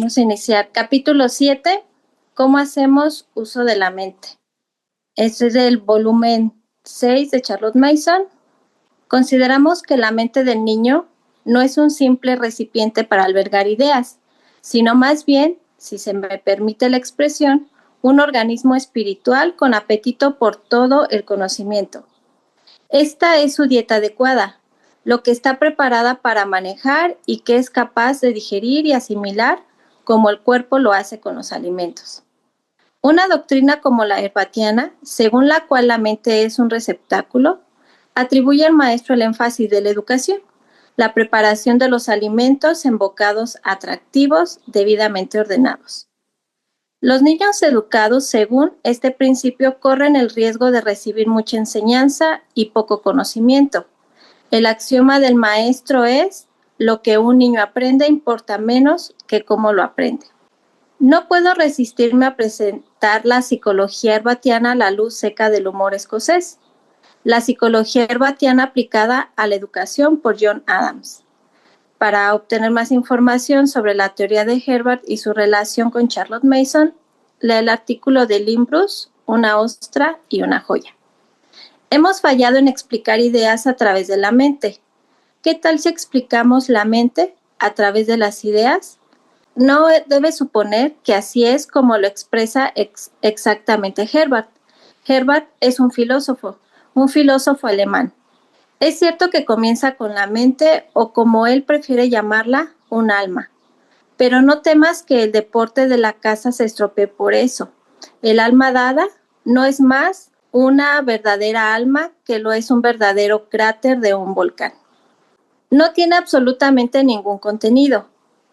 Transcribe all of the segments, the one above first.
Vamos a iniciar. Capítulo 7. ¿Cómo hacemos uso de la mente? Este es del volumen 6 de Charlotte Mason. Consideramos que la mente del niño no es un simple recipiente para albergar ideas, sino más bien, si se me permite la expresión, un organismo espiritual con apetito por todo el conocimiento. Esta es su dieta adecuada, lo que está preparada para manejar y que es capaz de digerir y asimilar como el cuerpo lo hace con los alimentos. Una doctrina como la herbartiana, según la cual la mente es un receptáculo, atribuye al maestro el énfasis de la educación, la preparación de los alimentos en bocados atractivos, debidamente ordenados. Los niños educados según este principio corren el riesgo de recibir mucha enseñanza y poco conocimiento. El axioma del maestro es: lo que un niño aprende importa menos que cómo lo aprende. No puedo resistirme a presentar la psicología herbartiana a la luz seca del humor escocés. La psicología herbartiana aplicada a la educación por John Adams. Para obtener más información sobre la teoría de Herbart y su relación con Charlotte Mason, lee el artículo de Lynn Bruce, Una ostra y una joya. Hemos fallado en explicar ideas a través de la mente. ¿Qué tal si explicamos la mente a través de las ideas? No debe suponer que así es como lo expresa exactamente Herbart. Herbart es un filósofo alemán. Es cierto que comienza con la mente, o como él prefiere llamarla, un alma. Pero no temas que el deporte de la casa se estropee por eso. El alma dada no es más una verdadera alma que lo es un verdadero cráter de un volcán. No tiene absolutamente ningún contenido,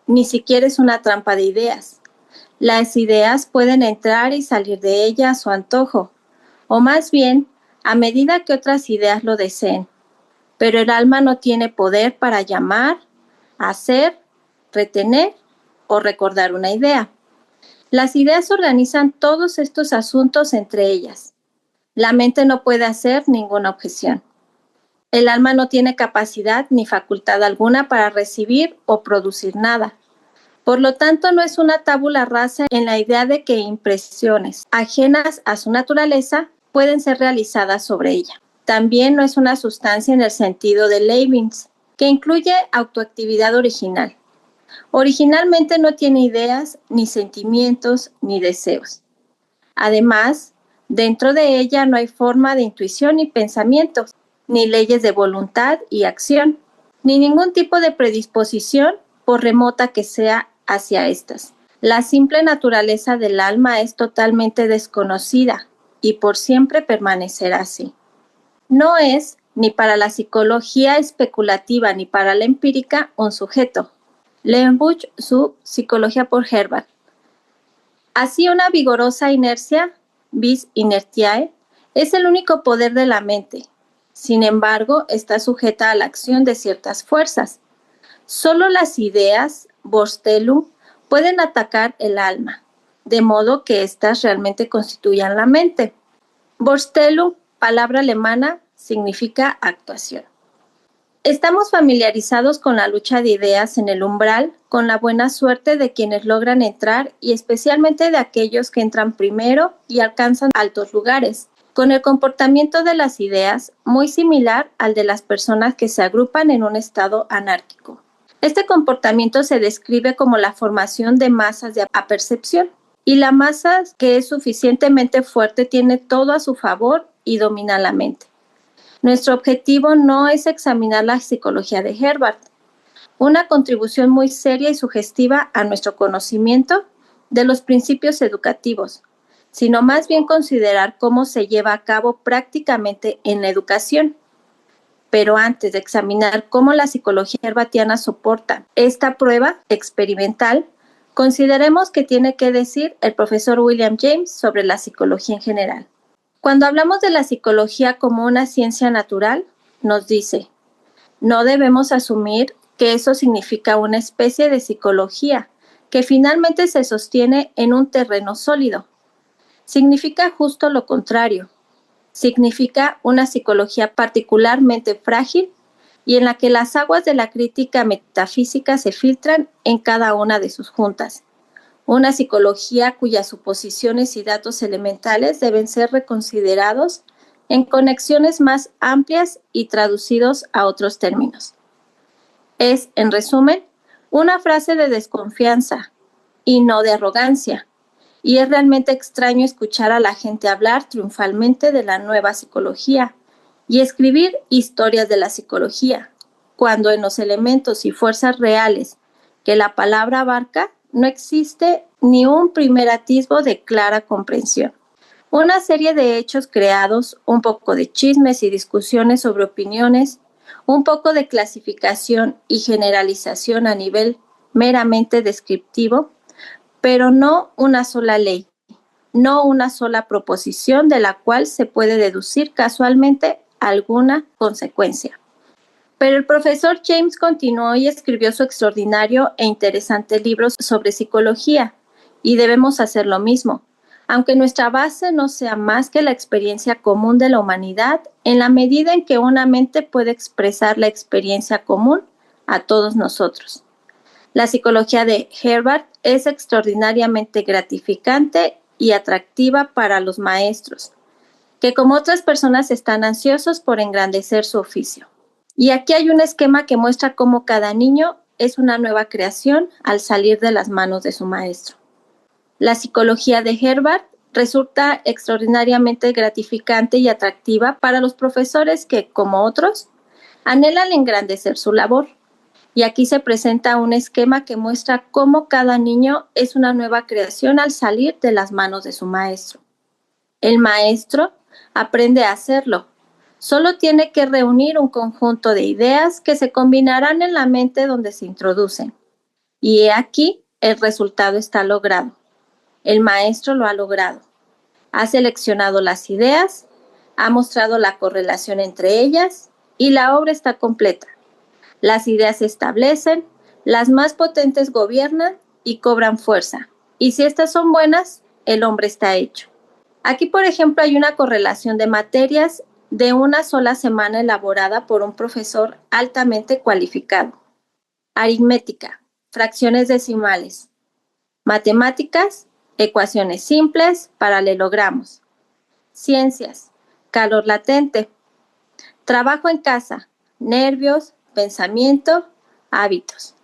ni siquiera es una trampa de ideas. Las ideas pueden entrar y salir de ella a su antojo, o más bien, a medida que otras ideas lo deseen. Pero el alma no tiene poder para llamar, hacer, retener o recordar una idea. Las ideas organizan todos estos asuntos entre ellas. La mente no puede hacer ninguna objeción. El alma no tiene capacidad ni facultad alguna para recibir o producir nada. Por lo tanto, no es una tabula rasa en la idea de que impresiones ajenas a su naturaleza pueden ser realizadas sobre ella. También no es una sustancia en el sentido de Leibniz, que incluye autoactividad original. Originalmente no tiene ideas, ni sentimientos, ni deseos. Además, dentro de ella no hay forma de intuición ni pensamientos, ni leyes de voluntad y acción, ni ningún tipo de predisposición, por remota que sea, hacia estas. La simple naturaleza del alma es totalmente desconocida y por siempre permanecerá así. No es, ni para la psicología especulativa ni para la empírica, un sujeto. Lehmbusch, su Psicología por Herbart. Así, una vigorosa inercia, vis inertiae, es el único poder de la mente. Sin embargo, está sujeta a la acción de ciertas fuerzas. Solo las ideas, Vorstellung, pueden atacar el alma, de modo que éstas realmente constituyan la mente. Vorstellung, palabra alemana, significa actuación. Estamos familiarizados con la lucha de ideas en el umbral, con la buena suerte de quienes logran entrar y especialmente de aquellos que entran primero y alcanzan altos lugares, con el comportamiento de las ideas muy similar al de las personas que se agrupan en un estado anárquico. Este comportamiento se describe como la formación de masas de apercepción, y la masa que es suficientemente fuerte tiene todo a su favor y domina la mente. Nuestro objetivo no es examinar la psicología de Herbart, una contribución muy seria y sugestiva a nuestro conocimiento de los principios educativos, sino más bien considerar cómo se lleva a cabo prácticamente en la educación. Pero antes de examinar cómo la psicología herbartiana soporta esta prueba experimental, consideremos qué tiene que decir el profesor William James sobre la psicología en general. Cuando hablamos de la psicología como una ciencia natural, nos dice: no debemos asumir que eso significa una especie de psicología que finalmente se sostiene en un terreno sólido. Significa justo lo contrario. Significa una psicología particularmente frágil y en la que las aguas de la crítica metafísica se filtran en cada una de sus juntas, una psicología cuyas suposiciones y datos elementales deben ser reconsiderados en conexiones más amplias y traducidos a otros términos. Es, en resumen, una frase de desconfianza y no de arrogancia, y es realmente extraño escuchar a la gente hablar triunfalmente de la nueva psicología y escribir historias de la psicología, cuando en los elementos y fuerzas reales que la palabra abarca no existe ni un primer atisbo de clara comprensión. Una serie de hechos creados, un poco de chismes y discusiones sobre opiniones, un poco de clasificación y generalización a nivel meramente descriptivo, pero no una sola ley, no una sola proposición de la cual se puede deducir casualmente alguna consecuencia. Pero el profesor James continuó y escribió su extraordinario e interesante libro sobre psicología, y debemos hacer lo mismo, aunque nuestra base no sea más que la experiencia común de la humanidad, en la medida en que una mente puede expresar la experiencia común a todos nosotros. La psicología de Herbart es extraordinariamente gratificante y atractiva para los maestros, que como otras personas están ansiosos por engrandecer su oficio. Y aquí hay un esquema que muestra cómo cada niño es una nueva creación al salir de las manos de su maestro. La psicología de Herbart resulta extraordinariamente gratificante y atractiva para los profesores que, como otros, anhelan engrandecer su labor. Y aquí se presenta un esquema que muestra cómo cada niño es una nueva creación al salir de las manos de su maestro. El maestro aprende a hacerlo. Solo tiene que reunir un conjunto de ideas que se combinarán en la mente donde se introducen. Y he aquí, el resultado está logrado. El maestro lo ha logrado. Ha seleccionado las ideas, ha mostrado la correlación entre ellas y la obra está completa. Las ideas se establecen, las más potentes gobiernan y cobran fuerza. Y si estas son buenas, el hombre está hecho. Aquí, por ejemplo, hay una correlación de materias de una sola semana elaborada por un profesor altamente cualificado. Aritmética, fracciones decimales. Matemáticas, ecuaciones simples, paralelogramos. Ciencias, calor latente. Trabajo en casa, nervios, pensamiento, hábitos.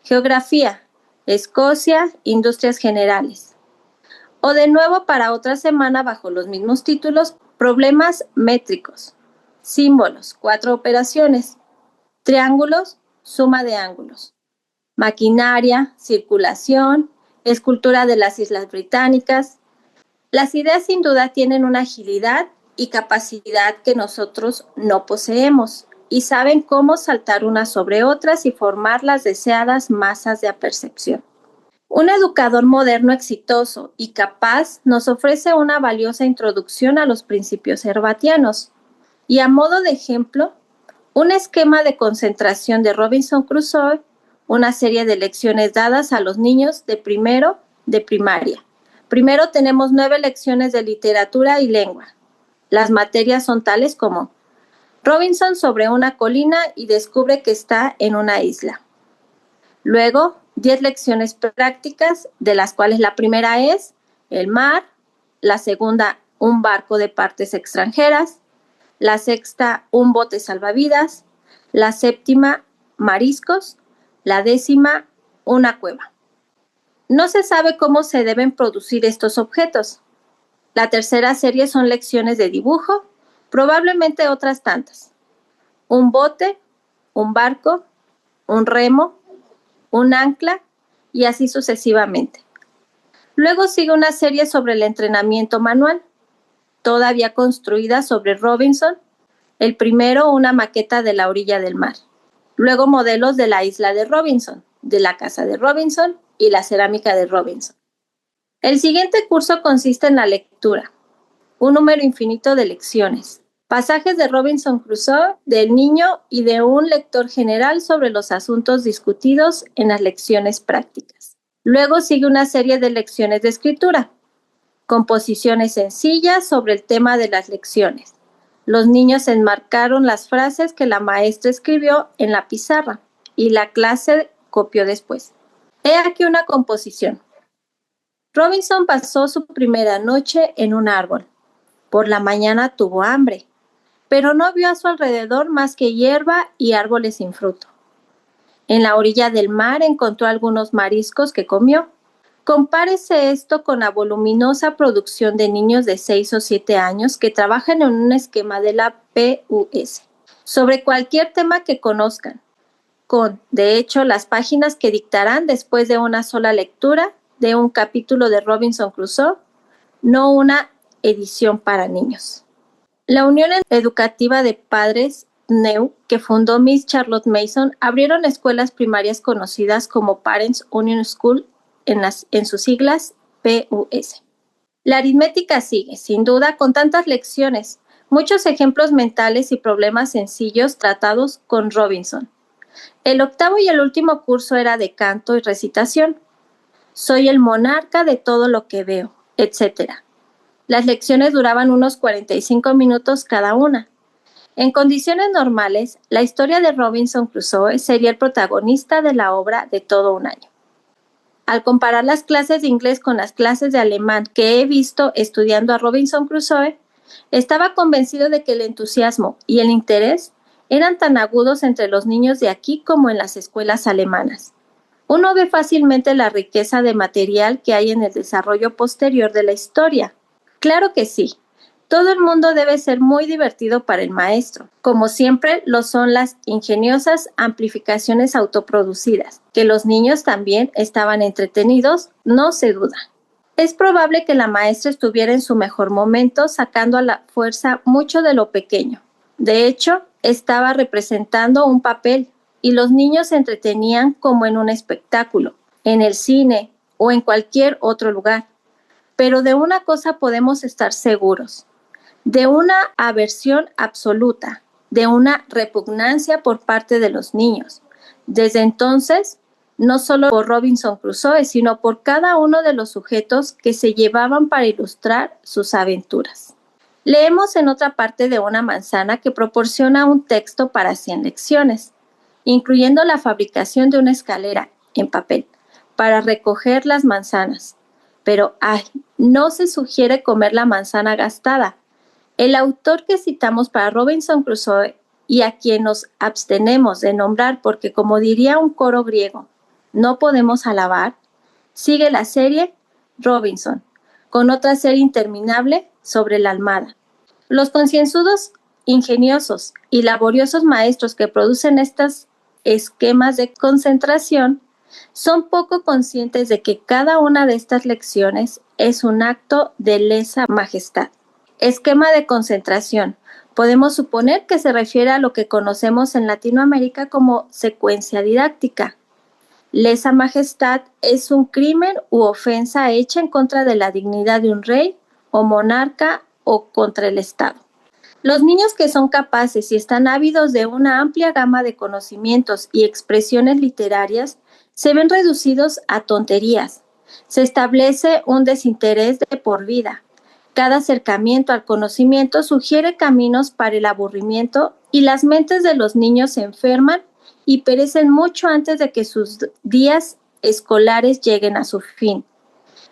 Geografía, Escocia, industrias generales. O de nuevo para otra semana bajo los mismos títulos, problemas métricos, símbolos, 4 operaciones, triángulos, suma de ángulos, maquinaria, circulación, escultura de las Islas Británicas. Las ideas sin duda tienen una agilidad y capacidad que nosotros no poseemos y saben cómo saltar unas sobre otras y formar las deseadas masas de apercepción. Un educador moderno exitoso y capaz nos ofrece una valiosa introducción a los principios herbatianos y, a modo de ejemplo, un esquema de concentración de Robinson Crusoe, una serie de lecciones dadas a los niños de primero de primaria. Primero tenemos 9 lecciones de literatura y lengua. Las materias son tales como Robinson sobre una colina y descubre que está en una isla. Luego, 10 lecciones prácticas, de las cuales la primera es el mar, la segunda, un barco de partes extranjeras, la sexta, un bote salvavidas, la séptima, mariscos, la 10ª, una cueva. No se sabe cómo se deben producir estos objetos. La tercera serie son lecciones de dibujo, probablemente otras tantas. Un bote, un barco, un remo, un ancla y así sucesivamente. Luego sigue una serie sobre el entrenamiento manual, todavía construida sobre Robinson. El primero, una maqueta de la orilla del mar. Luego modelos de la isla de Robinson, de la casa de Robinson y la cerámica de Robinson. El siguiente curso consiste en la lectura, un número infinito de lecciones, pasajes de Robinson Crusoe, del niño y de un lector general sobre los asuntos discutidos en las lecciones prácticas. Luego sigue una serie de lecciones de escritura, composiciones sencillas sobre el tema de las lecciones. Los niños enmarcaron las frases que la maestra escribió en la pizarra y la clase copió después. He aquí una composición. Robinson pasó su primera noche en un árbol. Por la mañana tuvo hambre, pero no vio a su alrededor más que hierba y árboles sin fruto. En la orilla del mar encontró algunos mariscos que comió. Compárese esto con la voluminosa producción de niños de 6 o 7 años que trabajan en un esquema de la PUS sobre cualquier tema que conozcan, con, de hecho, las páginas que dictarán después de una sola lectura de un capítulo de Robinson Crusoe, no una edición para niños. La Unión Educativa de Padres NEU, que fundó Miss Charlotte Mason, abrieron escuelas primarias conocidas como Parents Union School, en sus siglas PUS. La aritmética sigue, sin duda, con tantas lecciones, muchos ejemplos mentales y problemas sencillos tratados con Robinson. El octavo y el último curso era de canto y recitación. Soy el monarca de todo lo que veo, etc. Las lecciones duraban unos 45 minutos cada una. En condiciones normales, la historia de Robinson Crusoe sería el protagonista de la obra de todo un año. Al comparar las clases de inglés con las clases de alemán que he visto estudiando a Robinson Crusoe, estaba convencido de que el entusiasmo y el interés eran tan agudos entre los niños de aquí como en las escuelas alemanas. Uno ve fácilmente la riqueza de material que hay en el desarrollo posterior de la historia. Claro que sí. Todo el mundo debe ser muy divertido para el maestro. Como siempre lo son las ingeniosas amplificaciones autoproducidas, que los niños también estaban entretenidos, no se duda. Es probable que la maestra estuviera en su mejor momento sacando a la fuerza mucho de lo pequeño. De hecho, estaba representando un papel y los niños se entretenían como en un espectáculo, en el cine o en cualquier otro lugar. Pero de una cosa podemos estar seguros: de una aversión absoluta, de una repugnancia por parte de los niños. Desde entonces, no solo por Robinson Crusoe, sino por cada uno de los sujetos que se llevaban para ilustrar sus aventuras. Leemos en otra parte de una manzana que proporciona un texto para 100 lecciones, incluyendo la fabricación de una escalera en papel para recoger las manzanas. Pero, no se sugiere comer la manzana gastada. El autor que citamos para Robinson Crusoe y a quien nos abstenemos de nombrar porque, como diría un coro griego, no podemos alabar, sigue la serie Robinson, con otra serie interminable sobre la Almada. Los concienzudos, ingeniosos y laboriosos maestros que producen estos esquemas de concentración son poco conscientes de que cada una de estas lecciones es un acto de lesa majestad. Esquema de concentración. Podemos suponer que se refiere a lo que conocemos en Latinoamérica como secuencia didáctica. Lesa majestad es un crimen u ofensa hecha en contra de la dignidad de un rey o monarca o contra el Estado. Los niños que son capaces y están ávidos de una amplia gama de conocimientos y expresiones literarias se ven reducidos a tonterías. Se establece un desinterés de por vida. Cada acercamiento al conocimiento sugiere caminos para el aburrimiento y las mentes de los niños se enferman y perecen mucho antes de que sus días escolares lleguen a su fin.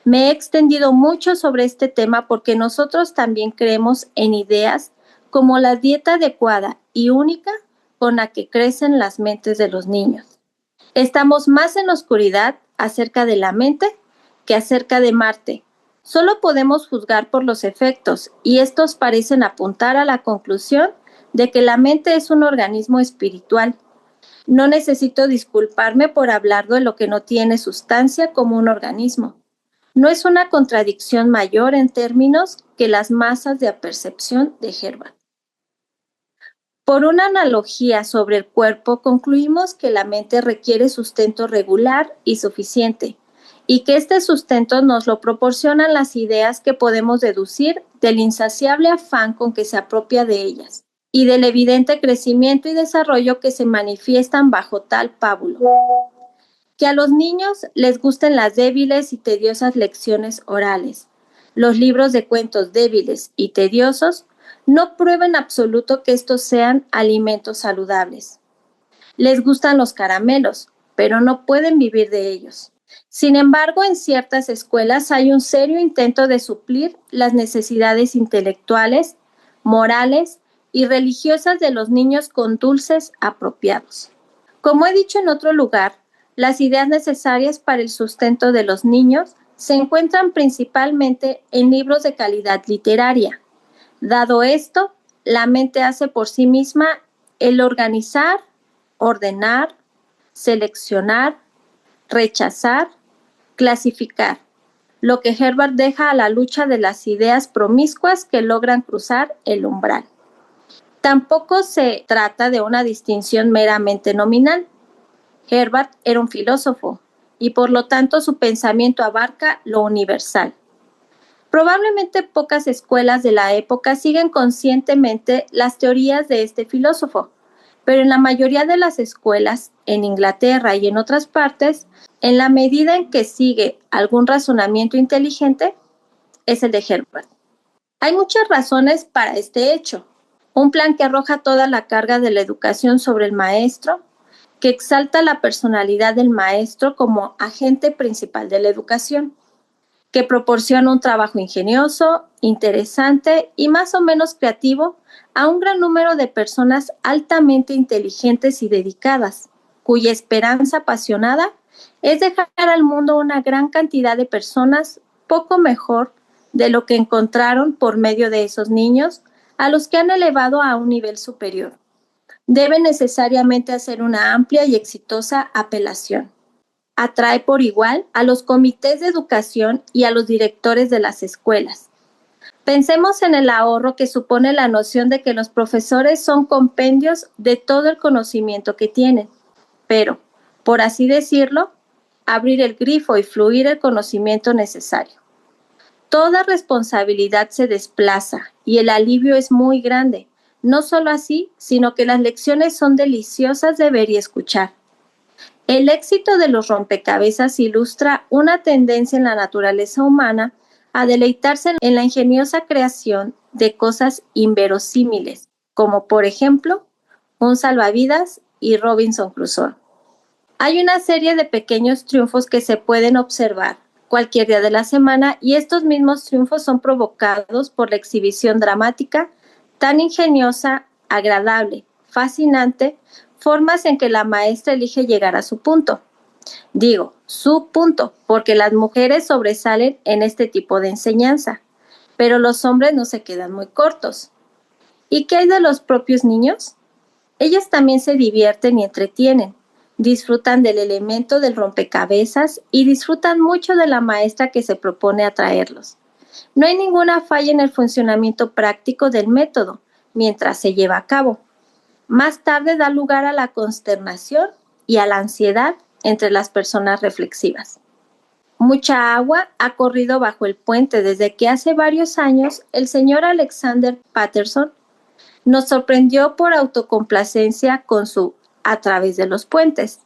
Me he extendido mucho sobre este tema porque nosotros también creemos en ideas como la dieta adecuada y única con la que crecen las mentes de los niños. Estamos más en la oscuridad acerca de la mente que acerca de Marte. Solo podemos juzgar por los efectos, y estos parecen apuntar a la conclusión de que la mente es un organismo espiritual. No necesito disculparme por hablar de lo que no tiene sustancia como un organismo. No es una contradicción mayor en términos que las masas de apercepción de Herbart. Por una analogía sobre el cuerpo, concluimos que la mente requiere sustento regular y suficiente, y que este sustento nos lo proporcionan las ideas que podemos deducir del insaciable afán con que se apropia de ellas, y del evidente crecimiento y desarrollo que se manifiestan bajo tal pábulo. Que a los niños les gusten las débiles y tediosas lecciones orales, los libros de cuentos débiles y tediosos, no prueba en absoluto que estos sean alimentos saludables. Les gustan los caramelos, pero no pueden vivir de ellos. Sin embargo, en ciertas escuelas hay un serio intento de suplir las necesidades intelectuales, morales y religiosas de los niños con dulces apropiados. Como he dicho en otro lugar, las ideas necesarias para el sustento de los niños se encuentran principalmente en libros de calidad literaria. Dado esto, la mente hace por sí misma el organizar, ordenar, seleccionar, rechazar, clasificar, lo que Herbart deja a la lucha de las ideas promiscuas que logran cruzar el umbral. Tampoco se trata de una distinción meramente nominal. Herbart era un filósofo y por lo tanto su pensamiento abarca lo universal. Probablemente pocas escuelas de la época siguen conscientemente las teorías de este filósofo, pero en la mayoría de las escuelas, en Inglaterra y en otras partes, en la medida en que sigue algún razonamiento inteligente, es el de Herbart. Hay muchas razones para este hecho. Un plan que arroja toda la carga de la educación sobre el maestro, que exalta la personalidad del maestro como agente principal de la educación, que proporciona un trabajo ingenioso, interesante y más o menos creativo a un gran número de personas altamente inteligentes y dedicadas, cuya esperanza apasionada es dejar al mundo una gran cantidad de personas poco mejor de lo que encontraron por medio de esos niños a los que han elevado a un nivel superior. Debe necesariamente hacer una amplia y exitosa apelación. Atrae por igual a los comités de educación y a los directores de las escuelas. Pensemos en el ahorro que supone la noción de que los profesores son compendios de todo el conocimiento que tienen, pero, por así decirlo, abrir el grifo y fluir el conocimiento necesario. Toda responsabilidad se desplaza y el alivio es muy grande. No solo así, sino que las lecciones son deliciosas de ver y escuchar. El éxito de los rompecabezas ilustra una tendencia en la naturaleza humana a deleitarse en la ingeniosa creación de cosas inverosímiles, como por ejemplo, un salvavidas y Robinson Crusoe. Hay una serie de pequeños triunfos que se pueden observar cualquier día de la semana y estos mismos triunfos son provocados por la exhibición dramática tan ingeniosa, agradable, fascinante, formas en que la maestra elige llegar a su punto. Digo, su punto, porque las mujeres sobresalen en este tipo de enseñanza, pero los hombres no se quedan muy cortos. ¿Y qué hay de los propios niños? Ellos también se divierten y entretienen, disfrutan del elemento del rompecabezas y disfrutan mucho de la maestra que se propone atraerlos. No hay ninguna falla en el funcionamiento práctico del método mientras se lleva a cabo. Más tarde da lugar a la consternación y a la ansiedad entre las personas reflexivas. Mucha agua ha corrido bajo el puente desde que hace varios años el señor Alexander Patterson nos sorprendió por autocomplacencia con su A través de los puentes.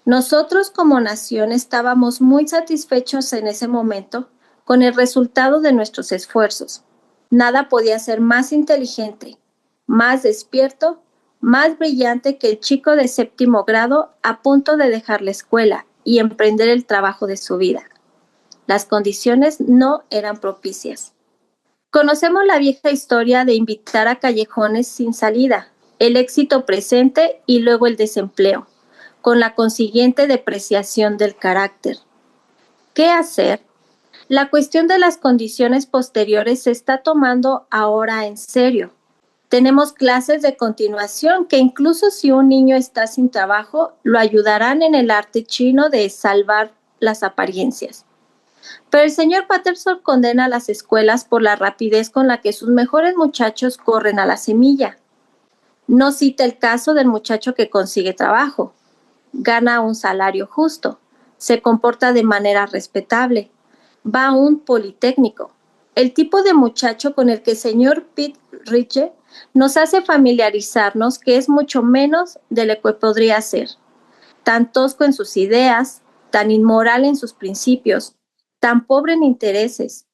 Nosotros como nación estábamos muy satisfechos en ese momento con el resultado de nuestros esfuerzos. Nada podía ser más inteligente, más despierto, más brillante que el chico de 7º grado a punto de dejar la escuela y emprender el trabajo de su vida. Las condiciones no eran propicias. Conocemos la vieja historia de invitar a callejones sin salida, el éxito presente y luego el desempleo, con la consiguiente depreciación del carácter. ¿Qué hacer? La cuestión de las condiciones posteriores se está tomando ahora en serio. Tenemos clases de continuación que incluso si un niño está sin trabajo, lo ayudarán en el arte chino de salvar las apariencias. Pero el señor Patterson condena a las escuelas por la rapidez con la que sus mejores muchachos corren a la semilla. No cita el caso del muchacho que consigue trabajo, gana un salario justo, se comporta de manera respetable, va a un politécnico. El tipo de muchacho con el que el señor Pitt Ridgely nos hace familiarizarnos que es mucho menos de lo que podría ser, tan tosco en sus ideas, tan inmoral en sus principios, tan pobre en intereses,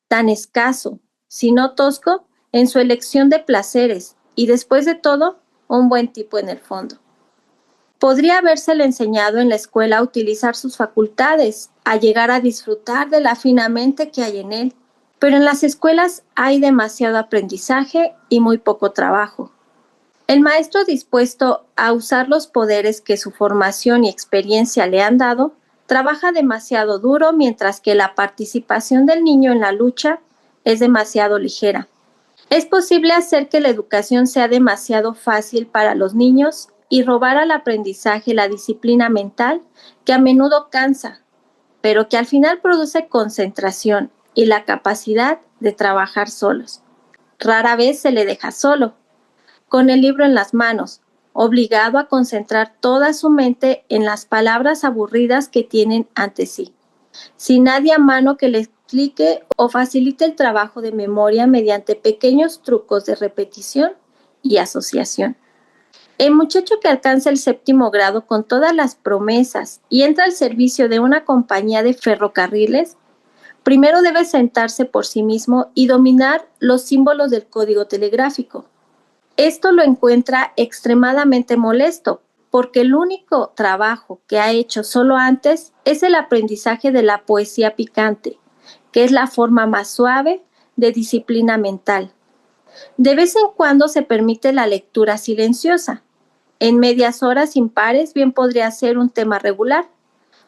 tan escaso, si no tosco, en su elección de placeres y después de todo, un buen tipo en el fondo. Podría habérsele enseñado en la escuela a utilizar sus facultades a llegar a disfrutar de la fina mente que hay en él. Pero en las escuelas hay demasiado aprendizaje y muy poco trabajo. El maestro dispuesto a usar los poderes que su formación y experiencia le han dado, trabaja demasiado duro, mientras que la participación del niño en la lucha es demasiado ligera. Es posible hacer que la educación sea demasiado fácil para los niños y robar al aprendizaje la disciplina mental, que a menudo cansa, pero que al final produce concentración y la capacidad de trabajar solos. Rara vez se le deja solo, con el libro en las manos, obligado a concentrar toda su mente en las palabras aburridas que tienen ante sí, sin nadie a mano que le explique o facilite el trabajo de memoria mediante pequeños trucos de repetición y asociación. El muchacho que alcanza el 7º grado con todas las promesas y entra al servicio de una compañía de ferrocarriles, primero debe sentarse por sí mismo y dominar los símbolos del código telegráfico. Esto lo encuentra extremadamente molesto, porque el único trabajo que ha hecho solo antes es el aprendizaje de la poesía picante, que es la forma más suave de disciplina mental. De vez en cuando se permite la lectura silenciosa. En medias horas impares bien podría ser un tema regular,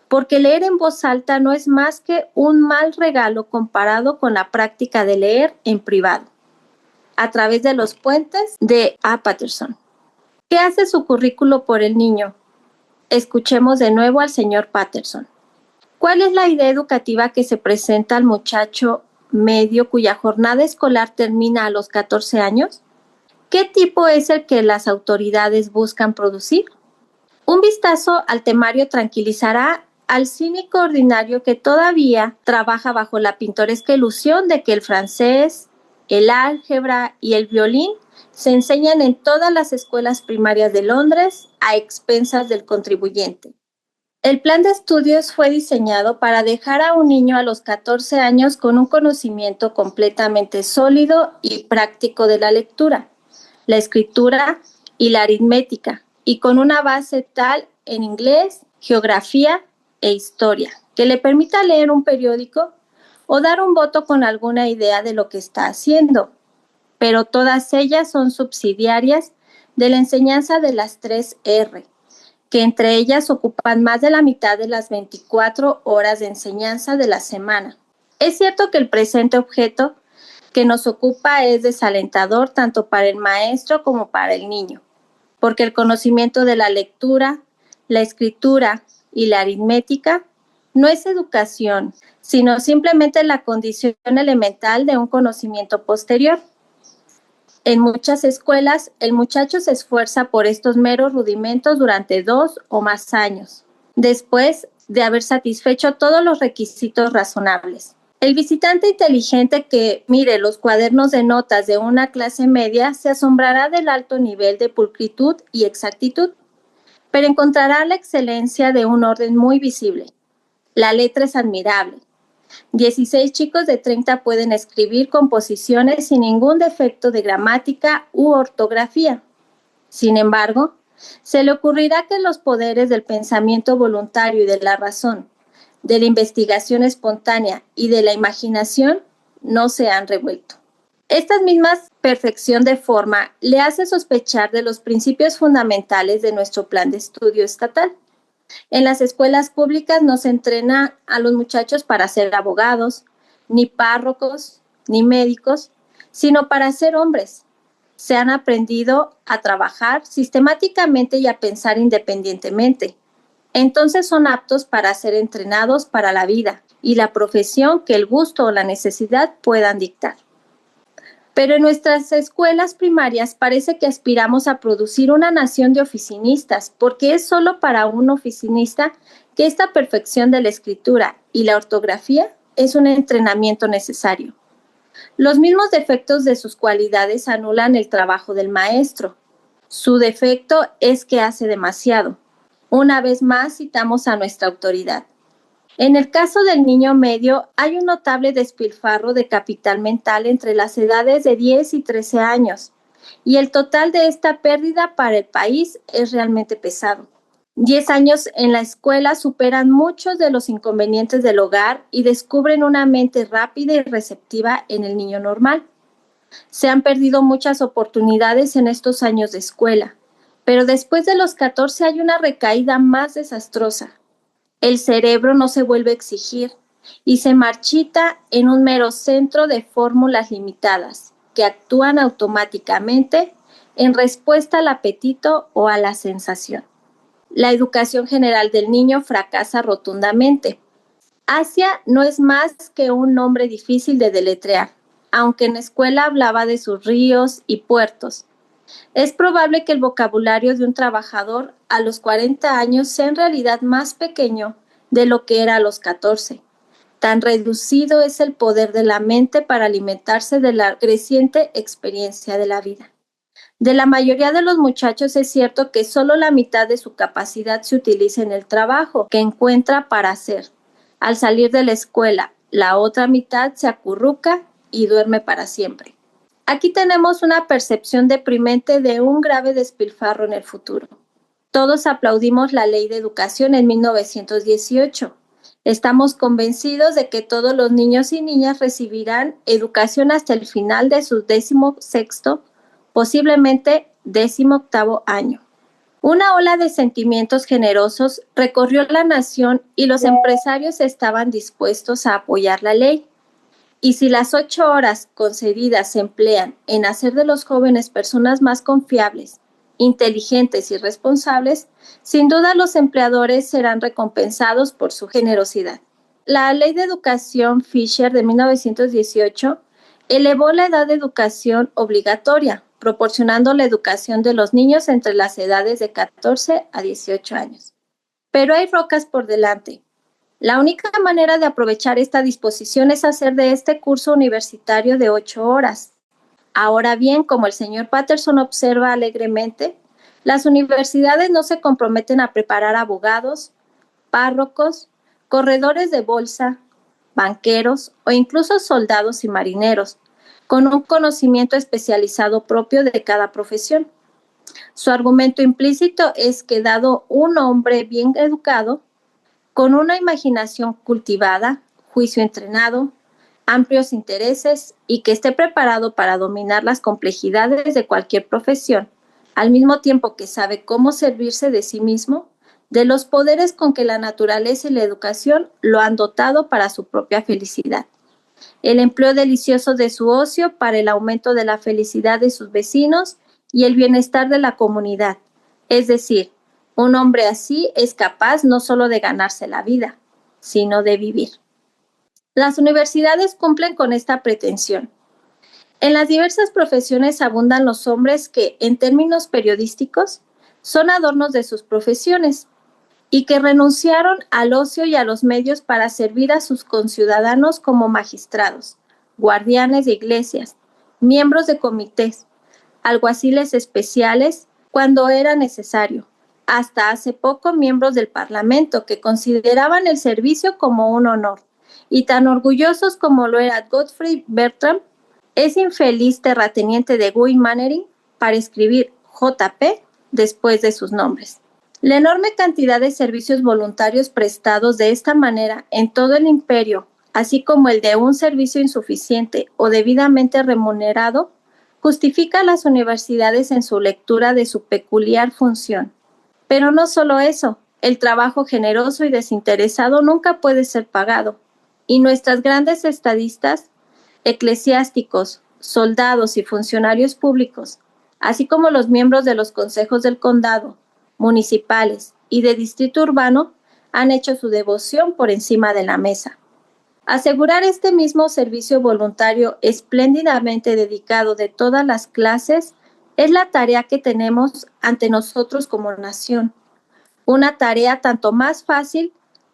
porque leer en voz alta no es más que un mal regalo comparado con la práctica de leer en privado, a través de los puentes de A. Patterson. ¿Qué hace su currículo por el niño? Escuchemos de nuevo al señor Patterson. ¿Cuál es la idea educativa que se presenta al muchacho medio cuya jornada escolar termina a los 14 años? ¿Qué tipo es el que las autoridades buscan producir? Un vistazo al temario tranquilizará al cínico ordinario que todavía trabaja bajo la pintoresca ilusión de que el francés, el álgebra y el violín se enseñan en todas las escuelas primarias de Londres a expensas del contribuyente. El plan de estudios fue diseñado para dejar a un niño a los 14 años con un conocimiento completamente sólido y práctico de la lectura, la escritura y la aritmética, y con una base tal en inglés, geografía e historia, que le permita leer un periódico o dar un voto con alguna idea de lo que está haciendo. Pero todas ellas son subsidiarias de la enseñanza de las 3 R, que entre ellas ocupan más de la mitad de las 24 horas de enseñanza de la semana. Es cierto que el presente objeto que nos ocupa es desalentador tanto para el maestro como para el niño, porque el conocimiento de la lectura, la escritura y la aritmética no es educación, sino simplemente la condición elemental de un conocimiento posterior. En muchas escuelas, el muchacho se esfuerza por estos meros rudimentos durante 2 o más años, después de haber satisfecho todos los requisitos razonables. El visitante inteligente que mire los cuadernos de notas de una clase media se asombrará del alto nivel de pulcritud y exactitud, pero encontrará la excelencia de un orden muy visible. La letra es admirable. 16 chicos de 30 pueden escribir composiciones sin ningún defecto de gramática u ortografía. Sin embargo, se le ocurrirá que los poderes del pensamiento voluntario y de la razón, de la investigación espontánea y de la imaginación no se han revuelto. Esta misma perfección de forma le hace sospechar de los principios fundamentales de nuestro plan de estudio estatal. En las escuelas públicas no se entrena a los muchachos para ser abogados, ni párrocos, ni médicos, sino para ser hombres. Se han aprendido a trabajar sistemáticamente y a pensar independientemente. Entonces son aptos para ser entrenados para la vida y la profesión que el gusto o la necesidad puedan dictar. Pero en nuestras escuelas primarias parece que aspiramos a producir una nación de oficinistas, porque es solo para un oficinista que esta perfección de la escritura y la ortografía es un entrenamiento necesario. Los mismos defectos de sus cualidades anulan el trabajo del maestro. Su defecto es que hace demasiado. Una vez más citamos a nuestra autoridad. En el caso del niño medio, hay un notable despilfarro de capital mental entre las edades de 10 y 13 años, y el total de esta pérdida para el país es realmente pesado. 10 años en la escuela superan muchos de los inconvenientes del hogar y descubren una mente rápida y receptiva en el niño normal. Se han perdido muchas oportunidades en estos años de escuela, pero después de los 14 hay una recaída más desastrosa. El cerebro no se vuelve a exigir y se marchita en un mero centro de fórmulas limitadas que actúan automáticamente en respuesta al apetito o a la sensación. La educación general del niño fracasa rotundamente. Asia no es más que un nombre difícil de deletrear, aunque en la escuela hablaba de sus ríos y puertos. Es probable que el vocabulario de un trabajador a los 40 años sea en realidad más pequeño de lo que era a los 14. Tan reducido es el poder de la mente para alimentarse de la creciente experiencia de la vida. De la mayoría de los muchachos es cierto que solo la mitad de su capacidad se utiliza en el trabajo que encuentra para hacer. Al salir de la escuela, la otra mitad se acurruca y duerme para siempre. Aquí tenemos una percepción deprimente de un grave despilfarro en el futuro. Todos aplaudimos la Ley de Educación en 1918. Estamos convencidos de que todos los niños y niñas recibirán educación hasta el final de su 16º, posiblemente 18º año. Una ola de sentimientos generosos recorrió la nación y los empresarios estaban dispuestos a apoyar la ley. Y si las 8 horas concedidas se emplean en hacer de los jóvenes personas más confiables, inteligentes y responsables, sin duda los empleadores serán recompensados por su generosidad. La Ley de Educación Fisher de 1918 elevó la edad de educación obligatoria, proporcionando la educación de los niños entre las edades de 14 a 18 años. Pero hay rocas por delante. La única manera de aprovechar esta disposición es hacer de este curso universitario de 8 horas. Ahora bien, como el señor Patterson observa alegremente, las universidades no se comprometen a preparar abogados, párrocos, corredores de bolsa, banqueros o incluso soldados y marineros, con un conocimiento especializado propio de cada profesión. Su argumento implícito es que dado un hombre bien educado, con una imaginación cultivada, juicio entrenado, amplios intereses y que esté preparado para dominar las complejidades de cualquier profesión, al mismo tiempo que sabe cómo servirse de sí mismo, de los poderes con que la naturaleza y la educación lo han dotado para su propia felicidad. El empleo delicioso de su ocio para el aumento de la felicidad de sus vecinos y el bienestar de la comunidad. Es decir, un hombre así es capaz no solo de ganarse la vida, sino de vivir. Las universidades cumplen con esta pretensión. En las diversas profesiones abundan los hombres que, en términos periodísticos, son adornos de sus profesiones y que renunciaron al ocio y a los medios para servir a sus conciudadanos como magistrados, guardianes de iglesias, miembros de comités, alguaciles especiales cuando era necesario, hasta hace poco miembros del Parlamento que consideraban el servicio como un honor, y tan orgullosos como lo era Godfrey Bertram, ese infeliz terrateniente de Guy Mannering, para escribir JP después de sus nombres. La enorme cantidad de servicios voluntarios prestados de esta manera en todo el imperio, así como el de un servicio insuficiente o debidamente remunerado, justifica a las universidades en su lectura de su peculiar función. Pero no solo eso, el trabajo generoso y desinteresado nunca puede ser pagado, y nuestras grandes estadistas, eclesiásticos, soldados y funcionarios públicos, así como los miembros de los consejos del condado, municipales y de distrito urbano, han hecho su devoción por encima de la mesa. Asegurar este mismo servicio voluntario espléndidamente dedicado de todas las clases es la tarea que tenemos ante nosotros como nación. Una tarea tanto más fácil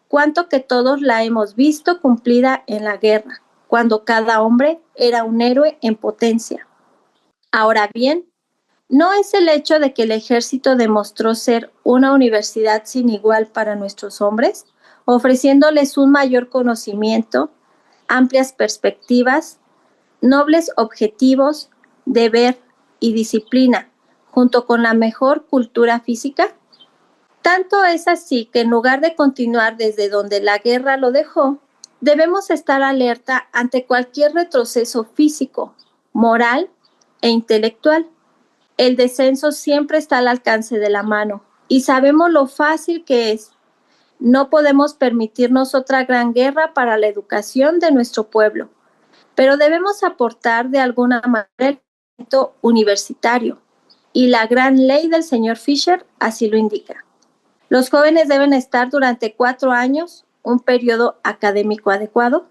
cuanto que todos la hemos visto cumplida en la guerra, cuando cada hombre era un héroe en potencia. Ahora bien, ¿no es el hecho de que el ejército demostró ser una universidad sin igual para nuestros hombres, ofreciéndoles un mayor conocimiento, amplias perspectivas, nobles objetivos, deber y disciplina, junto con la mejor cultura física? Tanto es así que en lugar de continuar desde donde la guerra lo dejó, debemos estar alerta ante cualquier retroceso físico, moral e intelectual. El descenso siempre está al alcance de la mano y sabemos lo fácil que es. No podemos permitirnos otra gran guerra para la educación de nuestro pueblo, pero debemos aportar de alguna manera el conocimiento universitario y la gran ley del señor Fisher así lo indica. Los jóvenes deben estar durante 4 años, un periodo académico adecuado,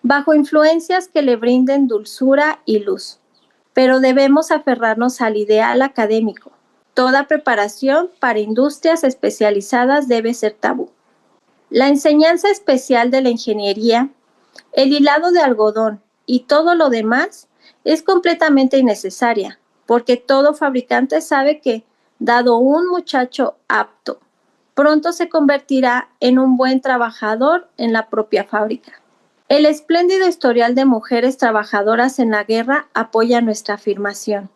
bajo influencias que le brinden dulzura y luz. Pero debemos aferrarnos al ideal académico. Toda preparación para industrias especializadas debe ser tabú. La enseñanza especial de la ingeniería, el hilado de algodón y todo lo demás es completamente innecesaria, porque todo fabricante sabe que, dado un muchacho apto, pronto se convertirá en un buen trabajador en la propia fábrica. El espléndido historial de mujeres trabajadoras en la guerra apoya nuestra afirmación.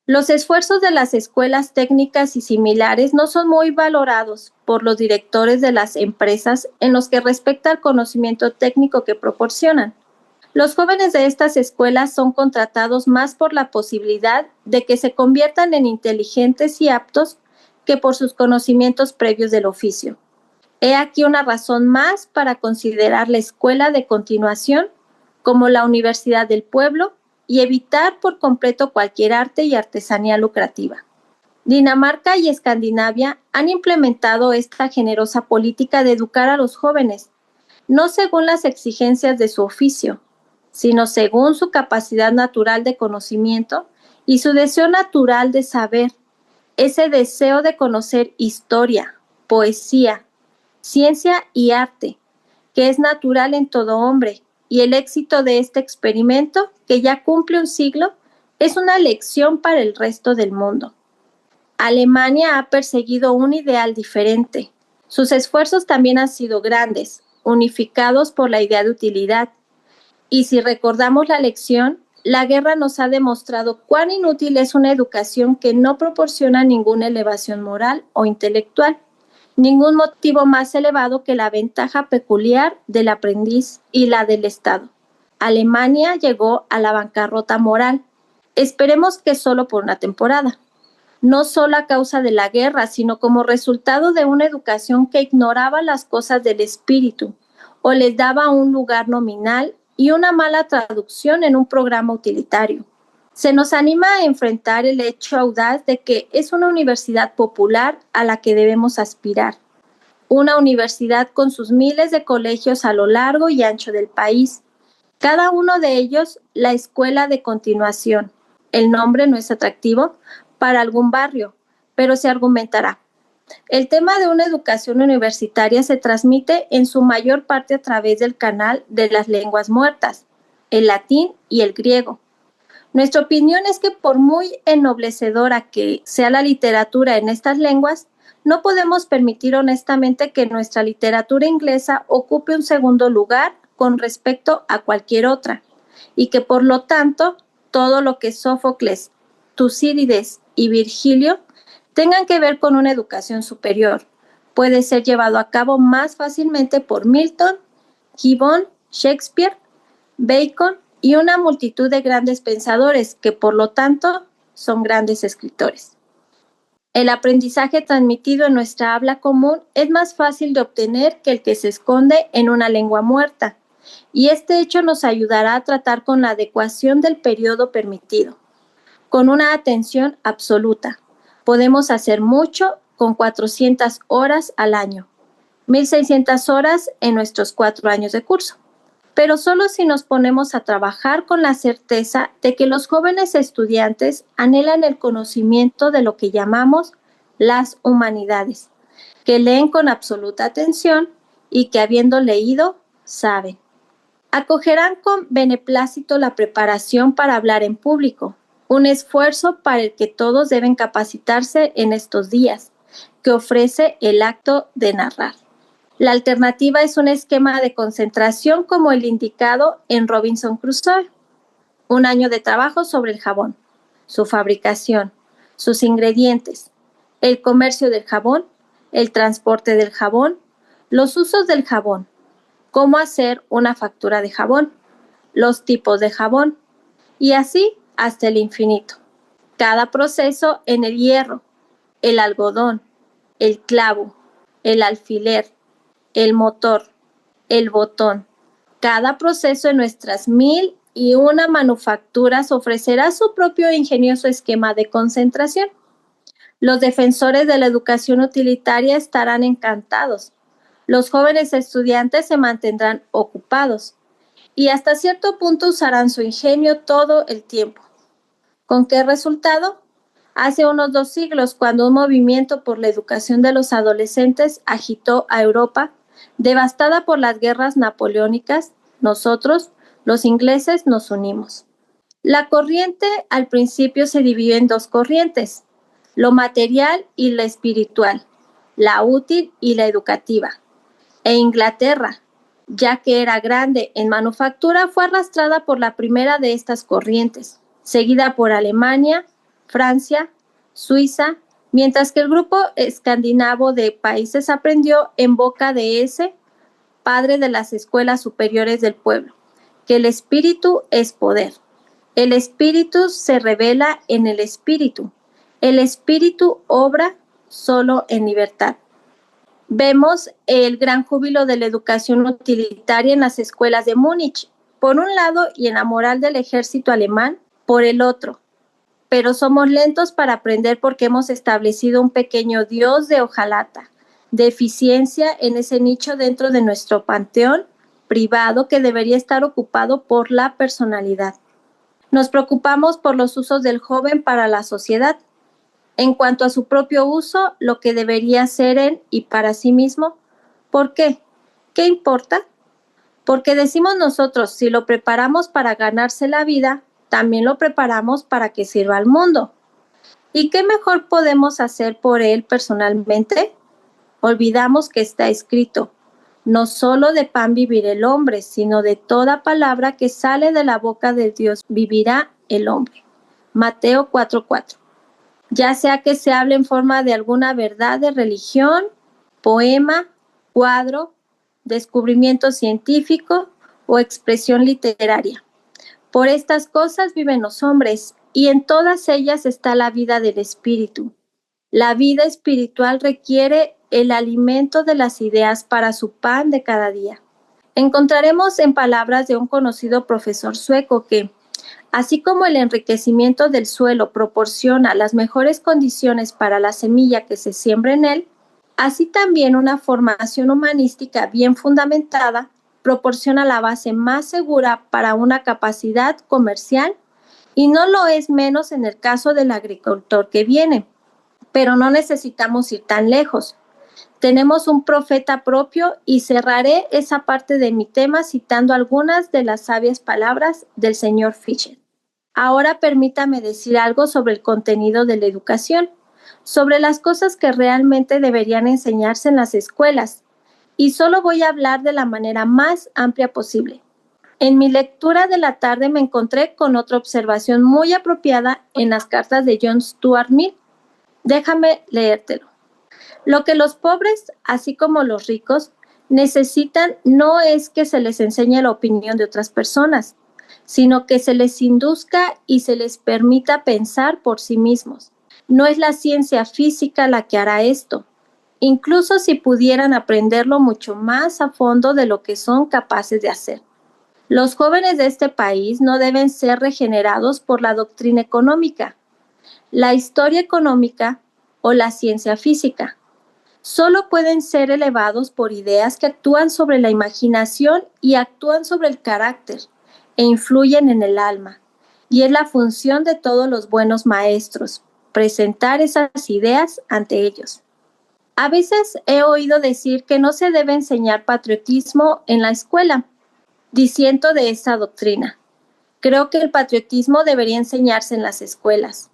Los esfuerzos de las escuelas técnicas y similares no son muy valorados por los directores de las empresas en los que respecta al conocimiento técnico que proporcionan. Los jóvenes de estas escuelas son contratados más por la posibilidad de que se conviertan en inteligentes y aptos que por sus conocimientos previos del oficio. He aquí una razón más para considerar la escuela de continuación como la universidad del pueblo y evitar por completo cualquier arte y artesanía lucrativa. Dinamarca y Escandinavia han implementado esta generosa política de educar a los jóvenes, no según las exigencias de su oficio, sino según su capacidad natural de conocimiento y su deseo natural de saber, ese deseo de conocer historia, poesía, ciencia y arte, que es natural en todo hombre, y el éxito de este experimento, que ya cumple un siglo, es una lección para el resto del mundo. Alemania ha perseguido un ideal diferente. Sus esfuerzos también han sido grandes, unificados por la idea de utilidad. Y si recordamos la lección, la guerra nos ha demostrado cuán inútil es una educación que no proporciona ninguna elevación moral o intelectual, ningún motivo más elevado que la ventaja peculiar del aprendiz y la del Estado. Alemania llegó a la bancarrota moral. Esperemos que solo por una temporada. No solo a causa de la guerra, sino como resultado de una educación que ignoraba las cosas del espíritu o les daba un lugar nominal y una mala traducción en un programa utilitario. Se nos anima a enfrentar el hecho audaz de que es una universidad popular a la que debemos aspirar. Una universidad con sus miles de colegios a lo largo y ancho del país. Cada uno de ellos la escuela de continuación. El nombre no es atractivo para algún barrio, pero se argumentará. El tema de una educación universitaria se transmite en su mayor parte a través del canal de las lenguas muertas, el latín y el griego. Nuestra opinión es que por muy ennoblecedora que sea la literatura en estas lenguas, no podemos permitir honestamente que nuestra literatura inglesa ocupe un segundo lugar con respecto a cualquier otra, y que por lo tanto todo lo que Sófocles, Tucídides y Virgilio tengan que ver con una educación superior. Puede ser llevado a cabo más fácilmente por Milton, Gibbon, Shakespeare, Bacon y una multitud de grandes pensadores que, por lo tanto, son grandes escritores. El aprendizaje transmitido en nuestra habla común es más fácil de obtener que el que se esconde en una lengua muerta, y este hecho nos ayudará a tratar con la adecuación del periodo permitido, con una atención absoluta. Podemos hacer mucho con 400 horas al año, 1,600 horas en nuestros 4 años de curso. Pero solo si nos ponemos a trabajar con la certeza de que los jóvenes estudiantes anhelan el conocimiento de lo que llamamos las humanidades, que leen con absoluta atención y que habiendo leído, saben. Acogerán con beneplácito la preparación para hablar en público, un esfuerzo para el que todos deben capacitarse en estos días, que ofrece el acto de narrar. La alternativa es un esquema de concentración como el indicado en Robinson Crusoe. 1 año de trabajo sobre el jabón, su fabricación, sus ingredientes, el comercio del jabón, el transporte del jabón, los usos del jabón, cómo hacer una factura de jabón, los tipos de jabón, y así hasta el infinito. Cada proceso en el hierro, el algodón, el clavo, el alfiler, el motor, el botón. Cada proceso en nuestras 1001 manufacturas ofrecerá su propio ingenioso esquema de concentración. Los defensores de la educación utilitaria estarán encantados. Los jóvenes estudiantes se mantendrán ocupados y hasta cierto punto usarán su ingenio todo el tiempo. ¿Con qué resultado? Hace unos 2 siglos, cuando un movimiento por la educación de los adolescentes agitó a Europa, devastada por las guerras napoleónicas, nosotros, los ingleses, nos unimos. La corriente al principio se dividió en 2 corrientes, lo material y lo espiritual, la útil y la educativa. E Inglaterra, ya que era grande en manufactura, fue arrastrada por la primera de estas corrientes, seguida por Alemania, Francia, Suiza, mientras que el grupo escandinavo de países aprendió en boca de ese padre de las escuelas superiores del pueblo, que el espíritu es poder. El espíritu se revela en el espíritu. El espíritu obra solo en libertad. Vemos el gran júbilo de la educación utilitaria en las escuelas de Múnich, por un lado, y en la moral del ejército alemán, por el otro. Pero somos lentos para aprender porque hemos establecido un pequeño Dios de hojalata, de eficiencia en ese nicho dentro de nuestro panteón privado que debería estar ocupado por la personalidad. Nos preocupamos por los usos del joven para la sociedad. En cuanto a su propio uso, lo que debería ser en y para sí mismo. ¿Por qué? ¿Qué importa? Porque decimos nosotros, si lo preparamos para ganarse la vida, también lo preparamos para que sirva al mundo. ¿Y qué mejor podemos hacer por él personalmente? Olvidamos que está escrito, no solo de pan vivirá el hombre, sino de toda palabra que sale de la boca de Dios vivirá el hombre. Mateo 4:4. Ya sea que se hable en forma de alguna verdad de religión, poema, cuadro, descubrimiento científico o expresión literaria. Por estas cosas viven los hombres, y en todas ellas está la vida del espíritu. La vida espiritual requiere el alimento de las ideas para su pan de cada día. Encontraremos en palabras de un conocido profesor sueco que, así como el enriquecimiento del suelo proporciona las mejores condiciones para la semilla que se siembra en él, así también una formación humanística bien fundamentada proporciona la base más segura para una capacidad comercial, y no lo es menos en el caso del agricultor que viene. Pero no necesitamos ir tan lejos. Tenemos un profeta propio y cerraré esa parte de mi tema citando algunas de las sabias palabras del señor Fisher. Ahora permítame decir algo sobre el contenido de la educación, sobre las cosas que realmente deberían enseñarse en las escuelas, y solo voy a hablar de la manera más amplia posible. En mi lectura de la tarde me encontré con otra observación muy apropiada en las cartas de John Stuart Mill. Déjame leértelo. Lo que los pobres, así como los ricos, necesitan no es que se les enseñe la opinión de otras personas, sino que se les induzca y se les permita pensar por sí mismos. No es la ciencia física la que hará esto, incluso si pudieran aprenderlo mucho más a fondo de lo que son capaces de hacer. Los jóvenes de este país no deben ser regenerados por la doctrina económica, la historia económica o la ciencia física. Solo pueden ser elevados por ideas que actúan sobre la imaginación y actúan sobre el carácter e influyen en el alma. Y es la función de todos los buenos maestros, presentar esas ideas ante ellos. A veces he oído decir que no se debe enseñar patriotismo en la escuela. Disiento de esa doctrina. Creo que el patriotismo debería enseñarse en las escuelas.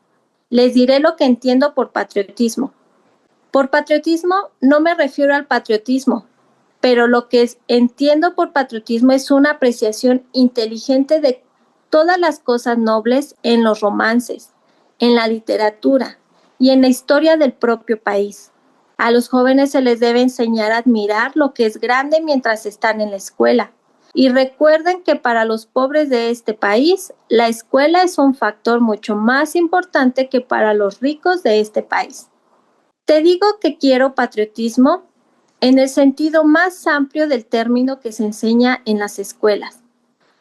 Les diré lo que entiendo por patriotismo. Por patriotismo no me refiero al patriotismo, pero lo que entiendo por patriotismo es una apreciación inteligente de todas las cosas nobles en los romances, en la literatura y en la historia del propio país. A los jóvenes se les debe enseñar a admirar lo que es grande mientras están en la escuela. Y recuerden que para los pobres de este país, la escuela es un factor mucho más importante que para los ricos de este país. Te digo que quiero patriotismo en el sentido más amplio del término que se enseña en las escuelas.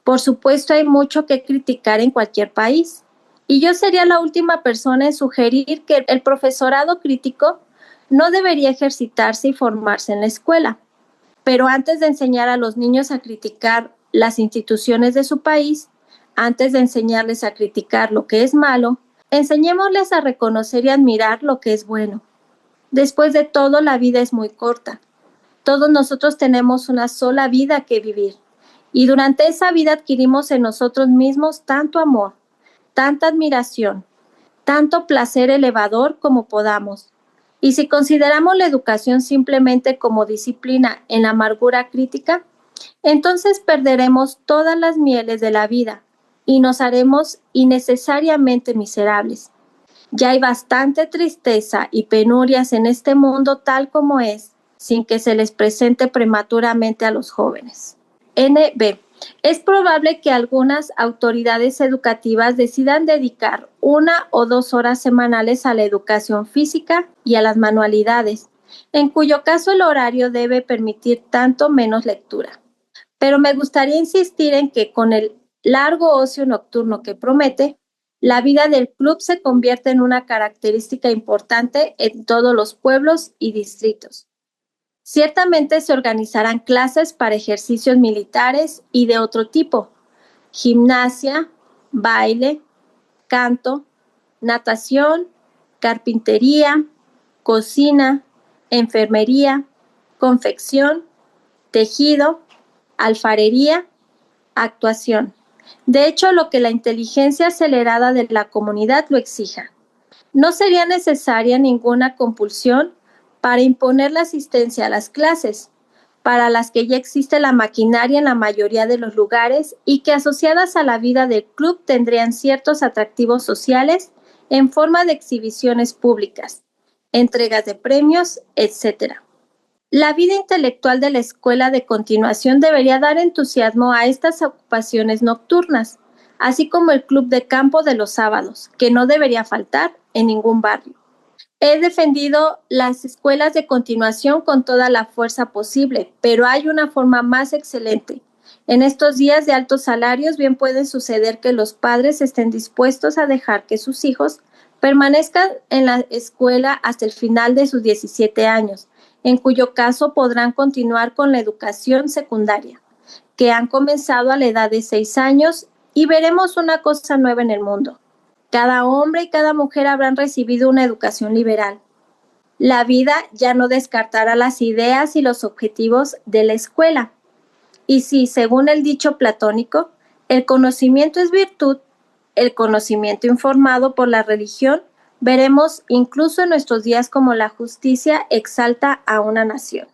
Por supuesto, hay mucho que criticar en cualquier país. Y yo sería la última persona en sugerir que el profesorado crítico no debería ejercitarse y formarse en la escuela. Pero antes de enseñar a los niños a criticar las instituciones de su país, antes de enseñarles a criticar lo que es malo, enseñémosles a reconocer y admirar lo que es bueno. Después de todo, la vida es muy corta. Todos nosotros tenemos una sola vida que vivir. Y durante esa vida adquirimos en nosotros mismos tanto amor, tanta admiración, tanto placer elevador como podamos. Y si consideramos la educación simplemente como disciplina en la amargura crítica, entonces perderemos todas las mieles de la vida y nos haremos innecesariamente miserables. Ya hay bastante tristeza y penurias en este mundo tal como es, sin que se les presente prematuramente a los jóvenes. NB. Es probable que algunas autoridades educativas decidan dedicar 1 o 2 horas semanales a la educación física y a las manualidades, en cuyo caso el horario debe permitir tanto menos lectura. Pero me gustaría insistir en que con el largo ocio nocturno que promete, la vida del club se convierte en una característica importante en todos los pueblos y distritos. Ciertamente se organizarán clases para ejercicios militares y de otro tipo: gimnasia, baile, canto, natación, carpintería, cocina, enfermería, confección, tejido, alfarería, actuación. De hecho, lo que la inteligencia acelerada de la comunidad lo exija. No sería necesaria ninguna compulsión para imponer la asistencia a las clases, para las que ya existe la maquinaria en la mayoría de los lugares y que asociadas a la vida del club tendrían ciertos atractivos sociales en forma de exhibiciones públicas, entregas de premios, etc. La vida intelectual de la escuela de continuación debería dar entusiasmo a estas ocupaciones nocturnas, así como el club de campo de los sábados, que no debería faltar en ningún barrio. He defendido las escuelas de continuación con toda la fuerza posible, pero hay una forma más excelente. En estos días de altos salarios, bien puede suceder que los padres estén dispuestos a dejar que sus hijos permanezcan en la escuela hasta el final de sus 17 años, en cuyo caso podrán continuar con la educación secundaria, que han comenzado a la edad de 6 años, y veremos una cosa nueva en el mundo. Cada hombre y cada mujer habrán recibido una educación liberal. La vida ya no descartará las ideas y los objetivos de la escuela. Y si, según el dicho platónico, el conocimiento es virtud, el conocimiento informado por la religión, veremos incluso en nuestros días como la justicia exalta a una nación.